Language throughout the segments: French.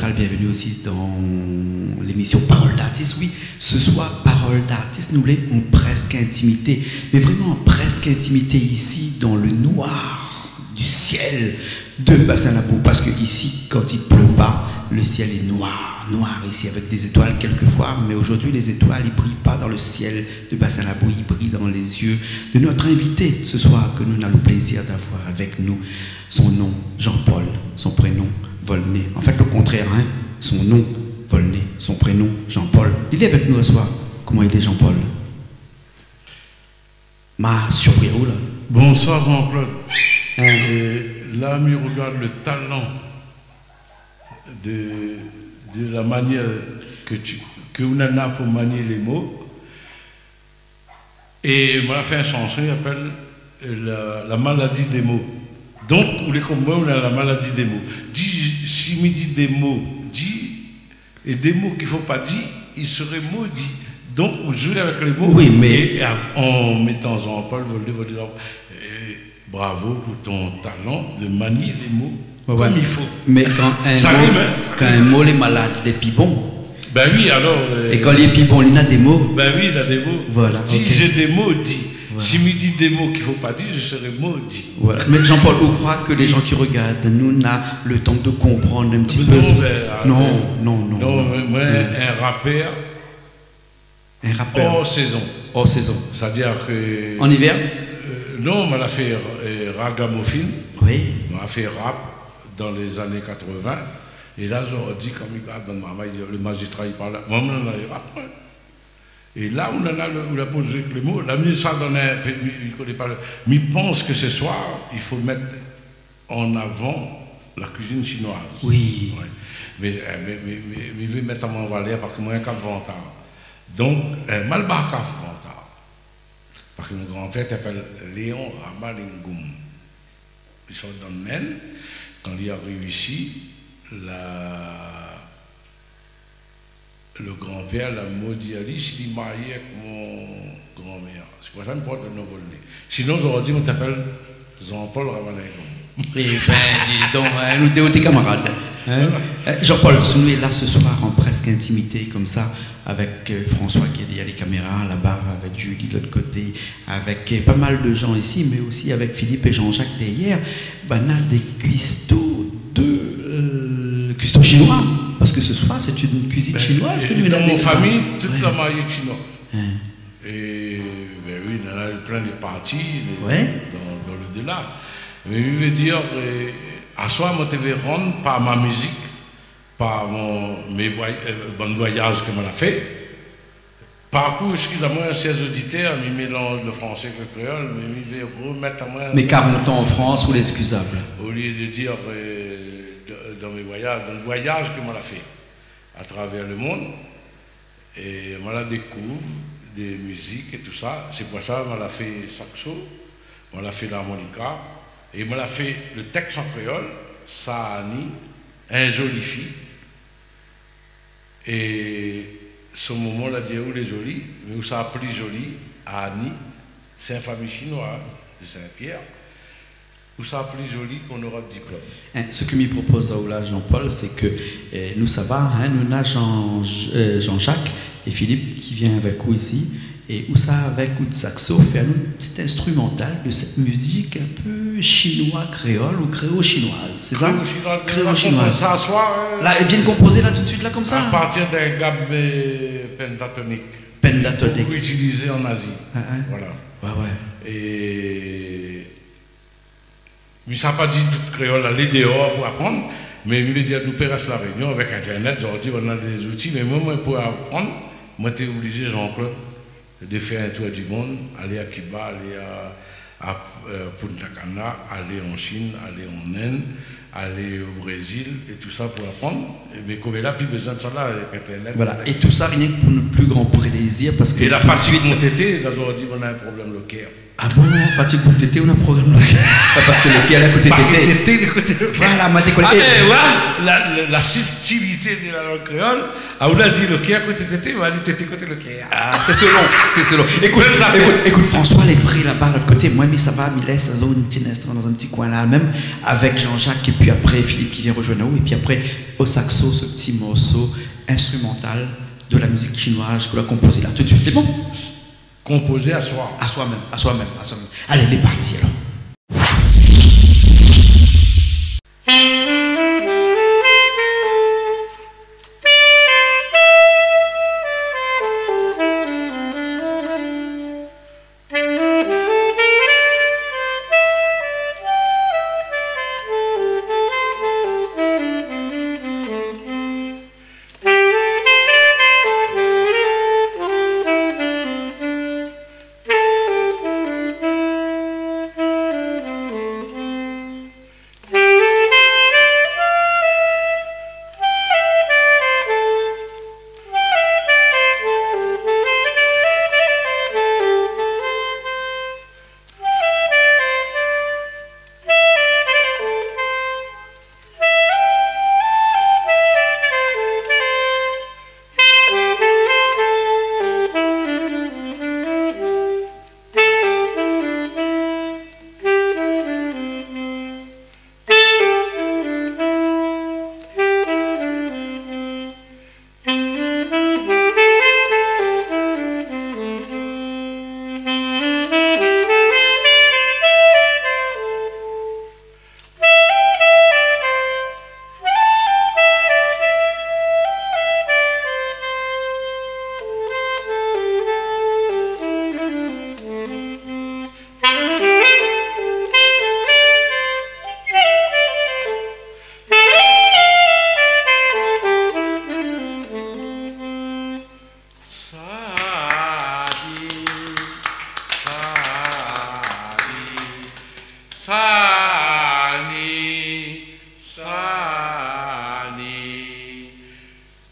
Sal, bienvenue aussi dans l'émission Parole d'artiste. Oui, ce soir, Parole d'artiste, nous voulons presque intimité, mais vraiment presque intimité ici dans le noir du ciel de Bassin-Labou, parce que ici, quand il pleut pas, le ciel est noir, noir ici, avec des étoiles quelquefois, mais aujourd'hui, les étoiles, ils brillent pas dans le ciel de Bassin-Labou, ils brillent dans les yeux de notre invité ce soir, que nous avons le plaisir d'avoir avec nous. Son nom, Jean-Paul, son prénom, Volney. En fait, le contraire, hein? Son nom, Volney, son prénom, Jean-Paul. Il est avec nous ce soir. Comment il est, Jean-Paul? Ma surprise, là. Bonsoir, Jean-Claude. Là, je regarde le talent de la manière que vous avez pour manier les mots. Et on a fait une chanson qui s'appelle la maladie des mots. Donc, vous les comprenez, on a la maladie des mots. Si on dit des mots dit, et des mots qu'il ne faut pas dire, ils seraient maudits. Donc, vous jouez avec les mots. Oui, mais... Et en mettant Jean-Paul, vous dites, bravo pour ton talent de manier les mots comme il faut. Mais quand un mot est malade, il est plus bon. Ben oui, alors... et quand il est plus bon, il a des mots. Ben oui, il a des mots. Voilà. Si okay. J'ai des mots, dis. Voilà. Si me dit des mots qu'il ne faut pas dire, je serai maudit. Voilà. Mais Jean-Paul, vous croyez que les gens qui regardent, nous, n'ont le temps de comprendre un petit peu? Non. Moi, un rappeur. Un rappeur. Hors saison. Hors saison. C'est-à-dire que... En hiver? Non, on a fait ragamuffin. Oui. On a fait rap dans les années 80. Et là, j'aurais dit, comme il parle dans ma main, le magistrat, il parle. Moi, on a les rap. Et là, on a posé les mots. La ministre, ça donne un peu, il ne connaît pas. Mais il pense que ce soir, il faut mettre en avant la cuisine chinoise. Oui. Ouais. Mais il veut mettre en valeur parce que moi, j'ai un vantard. Donc, Malbarka vantard. Parce que mon grand-père s'appelle Léon Ramalingum. Ils sont dans le Maine. Quand il arrive ici, le grand-père l'a maudit à lui, s'il est marié avec mon grand-mère. C'est pour ça que je me porte de nos volets. Sinon, aujourd'hui, on t'appelle Jean-Paul Ramalingum. Eh bien, dis donc, nous deux, tes camarades. Hein? Jean-Paul, nous est là ce soir en presque intimité, comme ça, avec François qui est derrière les caméras, là-bas, avec Julie de l'autre côté, avec pas mal de gens ici, mais aussi avec Philippe et Jean-Jacques derrière. Ben, on a des cuistots cuistots chinois, parce que ce soir, c'est une cuisine chinoise. Dans mon famille, toute la mariée chinoise. Hein. Et ben oui, il y en a plein de parties dans le delà. Mais je veux dire, à soi, moi, je vais rendre par ma musique, par mes voyages que je fait. Par contre, excusez-moi, chers auditeurs, je mélange le français avec le créole, mais je vais remettre à moi. Mais 40 ans en France, ou l'excusable? Au lieu de dire dans mes voyages, dans le voyage que je fait à travers le monde, et je découvre des musiques et tout ça. C'est pour ça que je fait saxo, je fait l'harmonica. Et il m'a fait le texte en créole, Saani, un joli fille. Et ce moment là dit où les jolis, mais où ça a pris joli, Annie, c'est une famille chinoise de Saint-Pierre, où ça a pris joli qu'on aura le diplôme. Ce que me propose là Jean-Paul, c'est que nous ça va, hein, nous avons Jean-Jacques et Philippe qui vient avec nous ici. Et où ça, avec un saxo, faire un petit instrumental de cette musique un peu chinois, créole ou créo-chinoise, c'est ça? Créo-chinoise. Ça là, ils viennent composer là tout de suite, là, comme ça? À partir d'un gabé pentatonique. Pentatonique. Beaucoup utilisé en Asie. Voilà. Ouais. Mais ça n'a pas dit tout créole, aller dehors pour apprendre. Mais je veux dire, nous faisons la réunion avec Internet, aujourd'hui, on a des outils. Mais moi, pour apprendre, moi, j'étais obligé, Jean-Claude, de faire un tour du monde, aller à Cuba, aller à Punta Cana, aller en Chine, aller en Inde, aller au Brésil, et tout ça pour apprendre. Mais qu'on n'a plus besoin de ça là avec Internet. Voilà, et tout ça rien que pour notre plus grand plaisir, parce que... Et la fatigue mon tété, là aujourd'hui on a un problème le cœur. Ah bon, fatigue pour tété ou un programme parce que le qui est à côté tété. Voilà, ma décolle. Ah ben voilà, la subtilité de la langue créole. Ah on a dit le qui est à côté tété, on a dit tété côté le qui. Ah, c'est selon. Écoute, François les pris là-bas de l'autre côté. Moi, ça va, il laisse un petit instant dans un petit coin là, même avec Jean-Jacques et puis après Philippe qui vient rejoindre nous et puis après au saxo ce petit morceau instrumental de la musique chinoise qu'on a composé là tout de suite. C'est bon? Composé à soi. À soi-même. Allez, il est parti alors.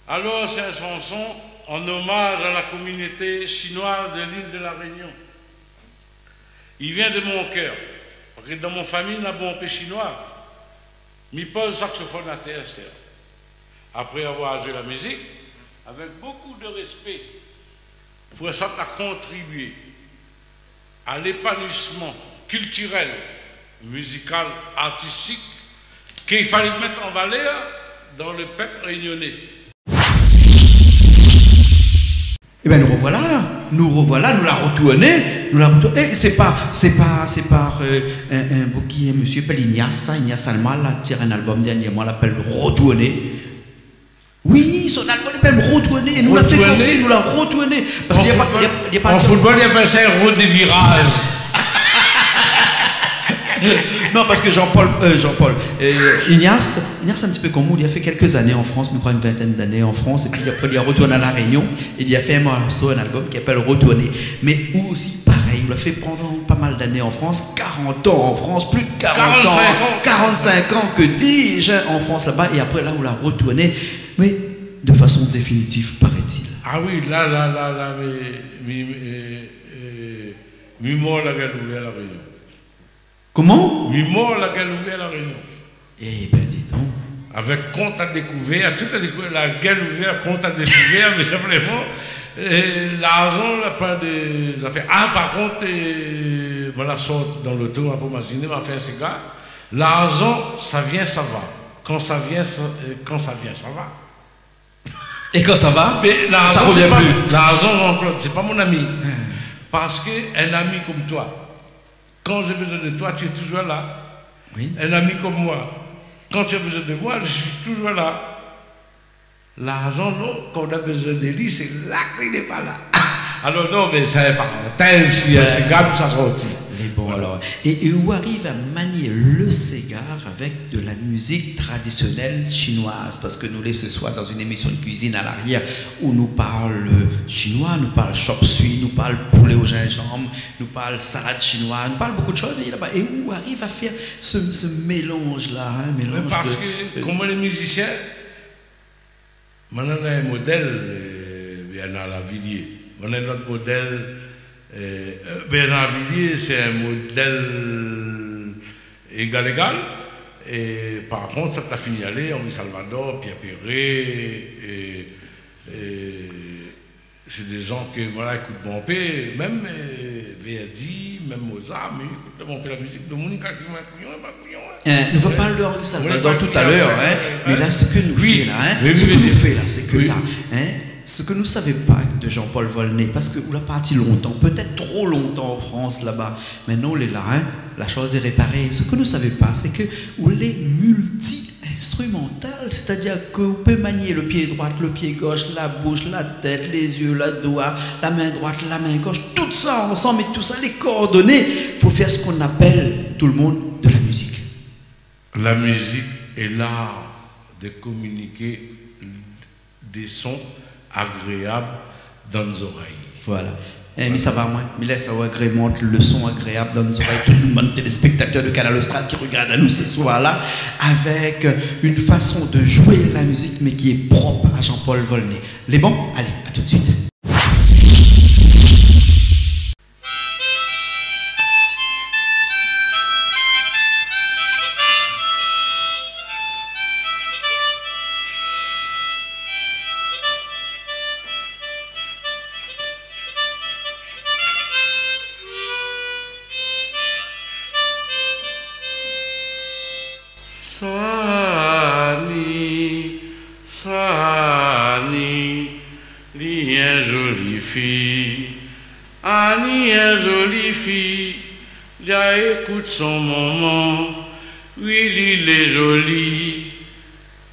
Alors, c'est une chanson en hommage à la communauté chinoise de l'île de la Réunion. Il vient de mon cœur. Parce que dans mon famille, on a bon peu chinois. Mais pas le saxophone à terre. Après avoir joué la musique, avec beaucoup de respect, pour ça, a contribué à l'épanouissement culturel, musical, artistique, qu'il fallait mettre en valeur dans le peuple réunionnais. Eh bien, nous revoilà, nous la retournée, c'est par un bouquet, monsieur appelle Ignace Alma, là, tire un album dernièrement, l'appelle Retourner. Oui, son album s'appelle Retourner, nous l'a fait compris, nous l'a retourné. Parce qu'il n'y a pas en football, il y a pas ça un redévirage. Non, parce que Ignace, un petit peu comme moi, il a fait quelques années en France, je crois une vingtaine d'années en France, et puis après il est retourné à La Réunion, et il a fait un album qui s'appelle Retourner. Mais aussi pareil, il a fait pendant pas mal d'années en France, 40 ans en France, plus de 45 ans que déjà en France là-bas, et après là où il a retourné, mais de façon définitive, paraît-il. Ah oui, là, mais mort la gueule ouverte à La Réunion. Comment? 8 morts la gueule ouverte à La Réunion. Eh bien, dis donc. Avec compte à découvert, toute la gueule ouverte, compte à découvert, mais simplement, l'argent n'a pas des affaires. Ah, par contre, voilà, sort dans l'auto, pour m'imaginer, m'a fait un cigare. L'argent, ça vient, ça va. Quand ça vient, ça va. Et quand ça va, mais ça revient plus. L'argent, Jean-Claude, c'est pas mon ami. Parce qu'un ami comme toi, quand j'ai besoin de toi, tu es toujours là. Oui. Un ami comme moi, quand tu as besoin de moi, je suis toujours là. L'argent, non, quand on a besoin de lui, c'est là qu'il n'est pas là. Alors non, mais ça n'est pas un cigare, ça sortit. Bon, voilà. Alors, et où arrive à manier le cigare avec de la musique traditionnelle chinoise, parce que nous les ce soir dans une émission de cuisine à l'arrière où nous parle chinois, nous parle chop suey, nous parle poulet au gingembre, nous parle salade chinoise, nous parle beaucoup de choses là-bas. Et où arrive à faire ce mélange-là, mélange parce que comme les musiciens, maintenant on a un modèle, bien à la Villiers, on a notre modèle Bernard Villiers, c'est un modèle égal-égal. Et par contre, ça t'a fini aller, Henri Salvador, Pierre Perret, c'est des gens qui voilà, écoutent mon père, même Verdi, même Mozart, mais écoute, on fait la musique de Monica qui m'a couillon, nous va parler de Henri Salvador tout à l'heure, mais là, ce que nous fait là, c'est que là, ce que nous ne savions pas de Jean-Paul Volney, parce que on l'a parti longtemps, peut-être trop longtemps en France là-bas, maintenant on est là, la chose est réparée. Ce que nous ne savions pas, c'est que on est multi-instrumental, c'est-à-dire qu'on peut manier le pied droit, le pied gauche, la bouche, la tête, les yeux, le doigt, la main droite, la main gauche, tout ça ensemble et tout ça, les coordonnées pour faire ce qu'on appelle tout le monde de la musique. La musique est l'art de communiquer des sons agréable dans nos oreilles. Voilà. Mais ça va, moi. Mais laisse ça agrémente le son agréable dans nos oreilles. Tout le monde, téléspectateurs de Canal Austral qui regardent à nous ce soir-là, avec une façon de jouer la musique, mais qui est propre à Jean-Paul Volney. Les bons? Allez, à tout de suite. Sani, li est jolie fille. Annie est jolie fille. Ya écoute son maman. Oui, il est joli.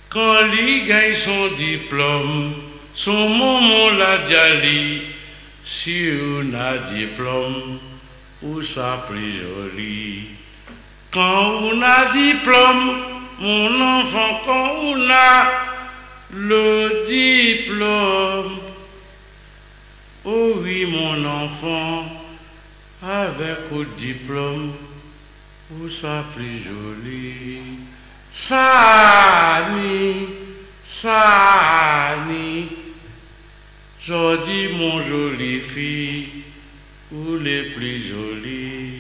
Quand il gagne son diplôme, son maman l'a dit. Si on a diplôme, ou ça plus joli. Quand on a diplôme, mon enfant, quand on a le diplôme, oh oui, mon enfant, avec le diplôme, où ça plus joli. Sani, Sani, je dis mon jolie fille, où les plus jolies.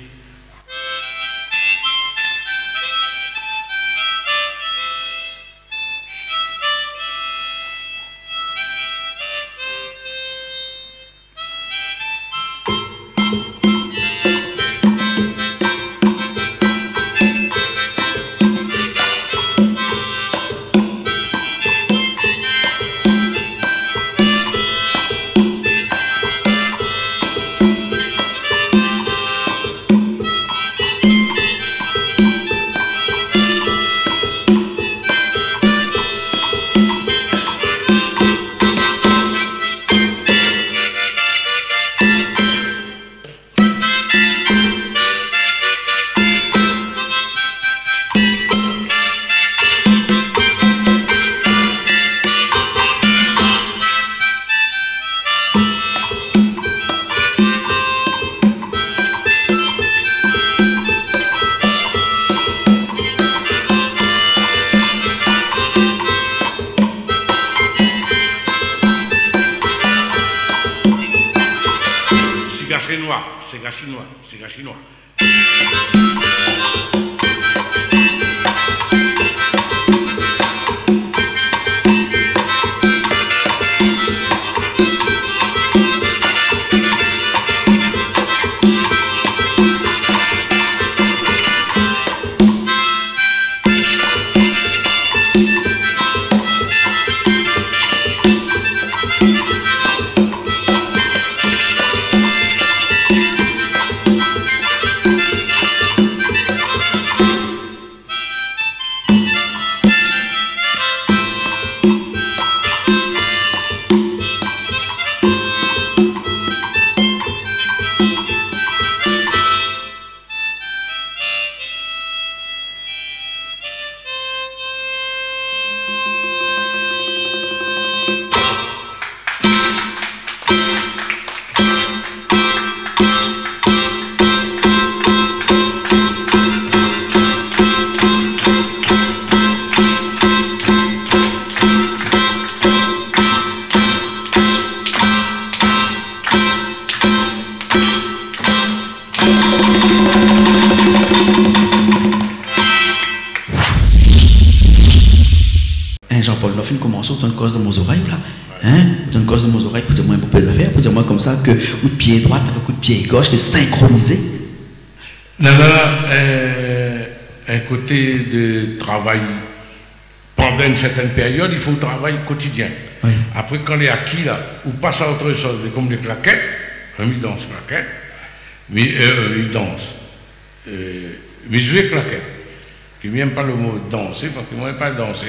C'est chinois. fin commencer, autant de cause dans mes oreilles, là. Hein? Autant de cause dans mes oreilles pour dire moi un peu d'affaires, pour dire moi comme ça que coup de pied droit avec coup de pied gauche, que synchronisé. Non, un côté de travail pendant une certaine période, il faut travail quotidien. Oui. Après, quand il est acquis, là, ou passe à autre chose, comme les claquettes, il danse claquettes, mais il danse. Mais je vais claquettes. Je n'aime pas le mot danser, parce que moi, je n'aime pas danser.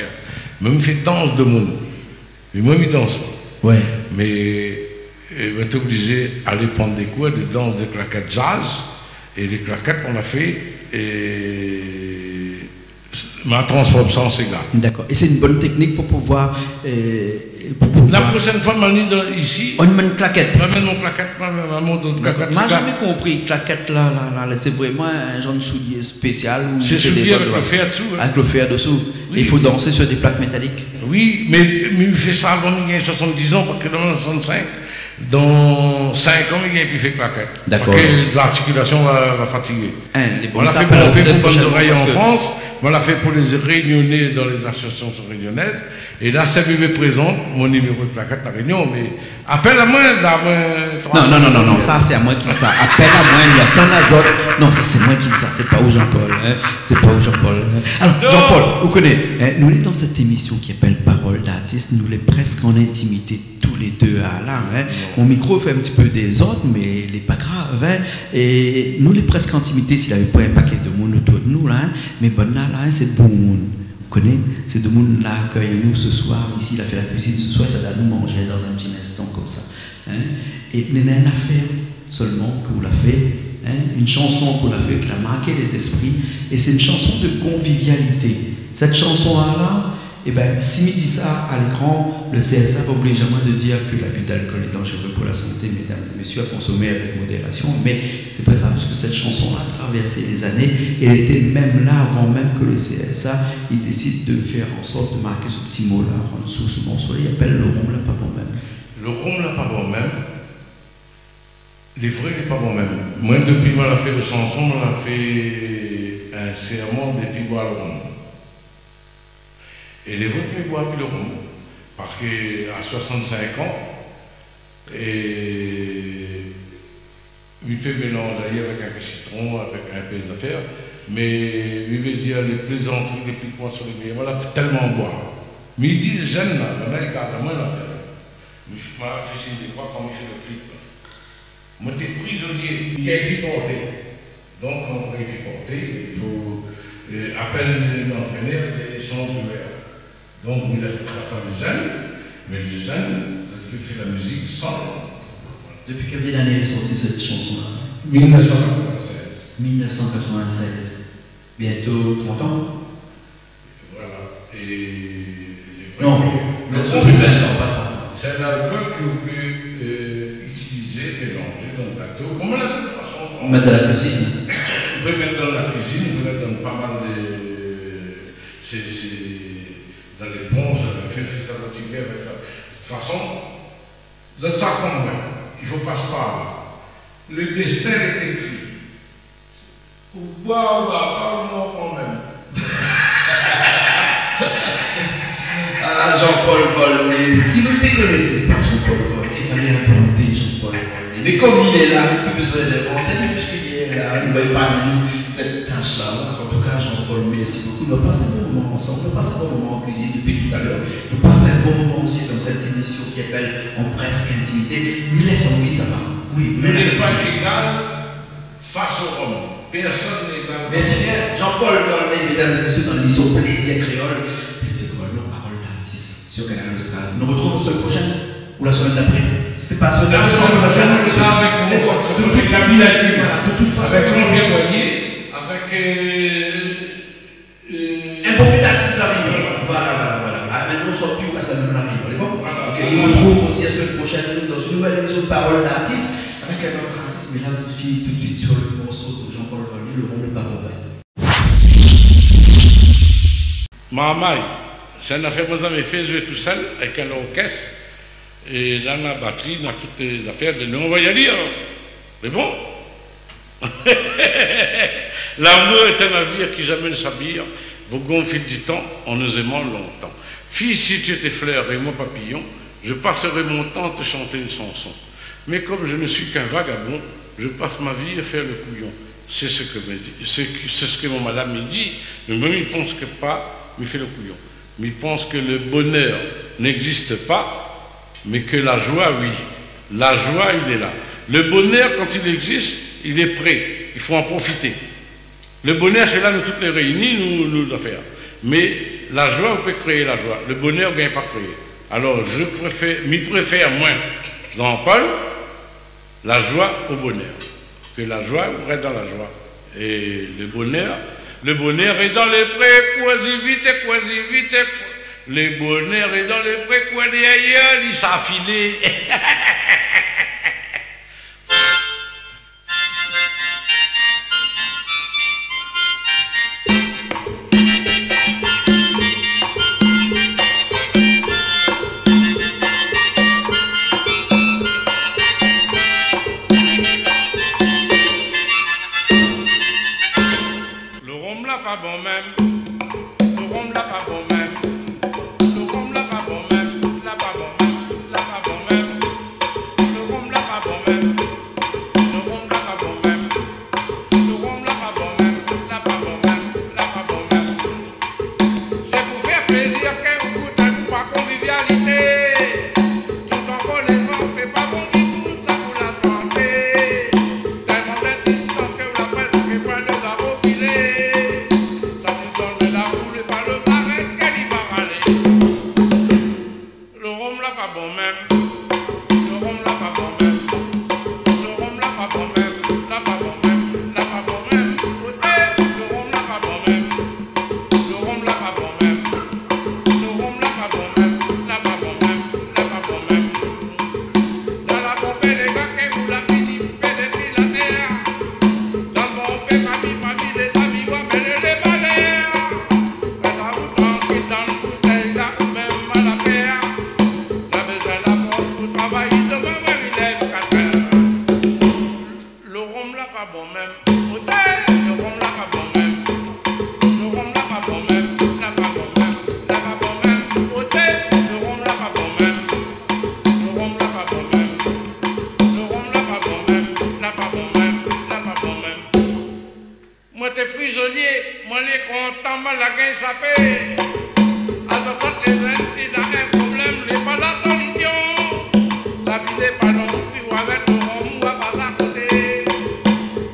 Mais je fais danse de monde. Mais moi, je ne danse pas. Ouais. Mais je suis obligé d'aller prendre des cours de danse de claquettes jazz. Et les claquettes, on a fait. Et ma transforme ça en cigare. D'accord. Et c'est une bonne technique pour pouvoir. La prochaine fois, je ici. On met une claquette. Je vais mettre mon claquette, Je n'ai jamais compris. Claquette là, c'est vraiment un genre de soulier spécial. C'est soulier avec le fer dessous. Avec le fer dessous. Oui. Il faut danser sur des plaques métalliques. Oui, mais il fait ça avant il y a 70 ans, parce que dans 65, dans 5 ans, il a pu faire claquette. D'accord. Parce que les articulations vont fatiguer. On l'a fait pour les bonnes oreilles en France, on l'a fait pour les réunionnais dans les associations réunionnaises. Et là, c'est venu présente, mon numéro de plaquette à Réunion, mais appelle à moi, Non, ça c'est à moi qui dis ça. Appelle à moi, il y a tant d'azote. Non, ça c'est moi qui dis ça, c'est pas où Jean-Paul. Hein? C'est pas où Jean-Paul. Hein? Alors, Jean-Paul, vous connaissez, hein? Nous sommes dans cette émission qui s'appelle Parole d'artiste, nous sommes presque en intimité tous les deux à là. Hein? Mon micro fait un petit peu des autres, mais il n'est pas grave. Hein? Et nous sommes presque en intimité s'il n'avait pas un paquet de monde autour de nous. Là, hein? Mais bon, là, c'est bon monde. Connaît, c'est de monde là accueille nous ce soir, ici il a fait la cuisine ce soir, ça va nous manger dans un petit instant comme ça. Hein? Et il y a une affaire seulement que vous l'avez fait, hein? Une chanson que vous l'avez fait qui a marqué les esprits, et c'est une chanson de convivialité. Cette chanson-là, eh ben, si on dit ça à l'écran, le CSA va obliger moi de dire que l'abus d'alcool est dangereux pour la santé, mesdames et messieurs, à consommer avec modération, mais c'est pas grave parce que cette chanson-là a traversé les années et elle était même là avant même que le CSA il décide de faire en sorte de marquer ce petit mot-là en dessous, ce morceau-là, il appelle le rhum là pas bon même. Le rhum là pas bon même. Les vrais n'est pas bon même. Moi depuis qu'on a fait le chanson, on a fait un serment depuis boire le rhum. Et les vrais ne boivent plus le rhum. Parce qu'à 65 ans, il peut mélanger avec un peu de citron, avec un peu d'affaires, mais il veut dire les plaisanteries, les petits points sur les bières, voilà, tellement boire. Mais il dit, les jeunes, là, il garde la main dans la terre. Mais je m'en fait signe de quoi quand il fait le clip. Moi, t'es prisonnier, il a été porté. Donc, quand on a été porté, il faut appeler l'entraîneur et échange de verre. Donc, il a fait ça les jeunes, mais les jeunes, ils ont fait la musique sans. Depuis combien d'années est sortie cette chanson-là? 1996. 1996. Bientôt 30 ans? Voilà. Non, plus de 20 ans, pas 30 ans. C'est un alcool que vous pouvez utiliser, mélanger dans le gâteau. Comment on appelle la chanson? Mettre dans la cuisine. Vous pouvez mettre dans la cuisine, vous pouvez mettre dans pas mal de. Dans les ponts, j'avais fait ça dans le avec ça. De toute façon, vous êtes ça comme moi. Il ne faut pas se parler. Le destin est écrit. Waouh, parle-moi quand même. Ah, Jean-Paul Volney. Si vous ne connaissez pas Jean-Paul Volney, il fallait inventer Jean-Paul Volney. Mais comme il est là, il n'a plus besoin d'inventer, puisqu'il est là, il ne va pas nous cette tâche-là. En tout cas, Jean-Paul, merci beaucoup. Nous passons un bon moment ensemble, nous passons un bon moment en cuisine depuis tout à l'heure. Nous passons un bon moment aussi dans cette émission qui appelle En presque intimité. Nous laissons, oui, ça va. Oui, mais n'est pas égal face au homme. Personne n'est égal. Merci bien. Jean-Paul Volney, mesdames et messieurs, dans l'émission Plaisir Créole. Plaisir Créole, nos paroles d'artistes sur Canal Austral. Nous retrouvons la semaine prochaine ou la semaine d'après. C'est pas la semaine d'après. De toute façon, avec Jean-Pierre Boignier, avec un bon pédax de la Réunion. Voilà. Maintenant, on ne sort plus à ça de la Réunion. On est bon? Ok, nous retrouvons aussi la semaine prochaine dans une nouvelle émission de Paroles d'artistes avec un autre artiste. Mais là, je finis tout de suite sur le morceau de Jean-Paul Volney, Le rond de Papa. Maman, c'est une affaire que vous avez fait jouer tout seul avec un orchestre. Et dans la batterie, dans toutes les affaires, nous on va y aller. Hein. Mais bon, l'amour est un navire qui jamais ne s'habille. Vous gonflez du temps en nous aimant longtemps. Fille, si tu étais fleur et moi papillon, je passerai mon temps à te chanter une chanson. Mais comme je ne suis qu'un vagabond, je passe ma vie à faire le couillon. C'est ce que mon madame me dit. Mais même il pense que pas, il fait le couillon. Mais il pense que le bonheur n'existe pas, mais que la joie, oui. La joie, il est là. Le bonheur, quand il existe, il est prêt. Il faut en profiter. Le bonheur, c'est là, nous toutes les réunis, nous affaires. Mais la joie, on peut créer la joie. Le bonheur, on ne peut pas créer. Alors, m'y préfère, moi, Jean-Paul, la joie au bonheur. Que la joie, on reste dans la joie. Et le bonheur est dans les prés, quasi vite. Le bonheur est dans les prés, quasi ailleurs, il s'affilé. Pas bon même, le rhum là pas bon même, le rhum là pas bon même, là pas bon même, là pas bon même, le rhum là pas bon même, le rhum là pas bon même, le rhum là pas bon même, là pas bon même, là pas bon même. C'est pour faire plaisir que vous goûtez un coup à convivialité, tout en connaissant mais pas bon du tout, ça vous la santé, tellement d'insistance que vous la presse fait pas de la refiler. Prisonnier, moi les content, moi la gain sapé. Alors ça les si dans un problème, n'est pas la solution. La vie n'est pas non plus avec le rhum, on va pas à côté.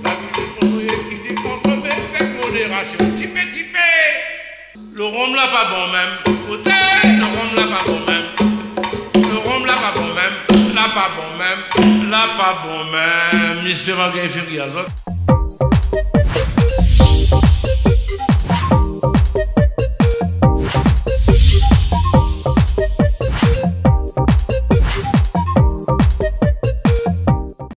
La vie est pour qui dit consommer avec modération. Tipé. Le rhum là pas bon même. Côté, le rhum là pas bon même. Le rhum là pas bon même. Là pas bon même. Là pas bon même. Mister Gain Ferriazot.